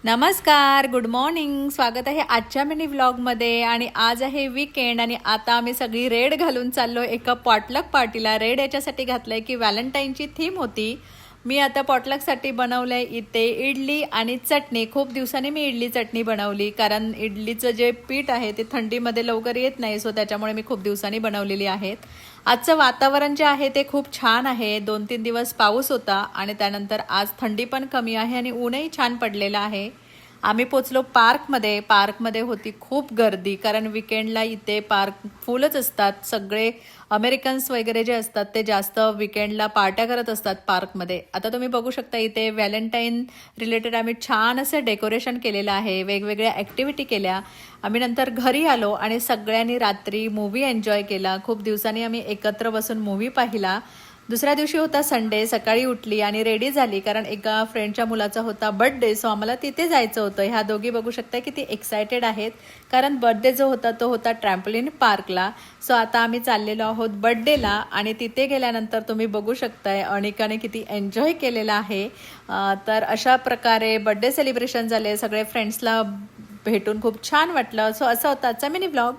नमस्कार, good morning. स्वागत आहे आजच्या मिनी व्लॉगमध्ये. आणि आज आहे वीकेंड आणि आता आम्ही सगळी रेड घालून चाललो एका पॉटलक पार्टीला. रेड याच्यासाठी घातलंय की व्हॅलेंटाईनची थीम होती. मी आता पॉटलकसाठी बनवलंय इथे इडली आणि चटणी. खूप दिवसांनी मी इडली चटणी बनवली कारण इडलीचं जे पीठ आहे ते थंडीमध्ये लवकर येत नाही, सो त्याच्यामुळे मी खूप दिवसांनी बनवलेली आहेत. आजचं वातावरण जे आहे ते खूप छान आहे. 2-3 दिवस पाऊस होता आणि त्यानंतर आज थंडी पण कमी आहे आणि ऊनही छान पडलेलं आहे. आम्ही पोचलो पार्कमध्ये. पार्कमध्ये होती खूप गर्दी कारण विकेंडला इथे पार्क फुलच असतात. सगळे अमेरिकन्स वगैरे जे असतात ते जास्त विकेंडला पार्ट्या करत असतात पार्कमध्ये. आता तुम्ही बघू शकता इथे व्हॅलेंटाईन रिलेटेड आम्ही छान असं डेकोरेशन केलेलं आहे, वेगवेगळ्या ॲक्टिव्हिटी केल्या. आम्ही नंतर घरी आलो आणि सगळ्यांनी रात्री मूवी एन्जॉय केला. खूप दिवसांनी आम्ही एकत्र बसून मूवी पाहिला. दुसऱ्या दिवशी होता संडे. सकाळी उठली आणि रेडी झाली कारण एका फ्रेंडच्या मुलाचा होता बर्थडे, सो आम्हाला तिथे जायचं होतं. ह्या दोघी बघू शकता किती एक्सायटेड आहेत कारण बर्थडे जो होता तो होता ट्रॅम्पोलिन पार्कला. सो आता आम्ही चाललेलो आहोत बर्थडेला आणि तिथे गेल्यानंतर तुम्ही बघू शकताय अनिकाने किती एन्जॉय केलेला आहे. तर अशा प्रकारे बर्थडे सेलिब्रेशन झाले. सगळे फ्रेंड्सला भेटून खूप छान वाटलं. सो असं होता आजचा मिनी ब्लॉग.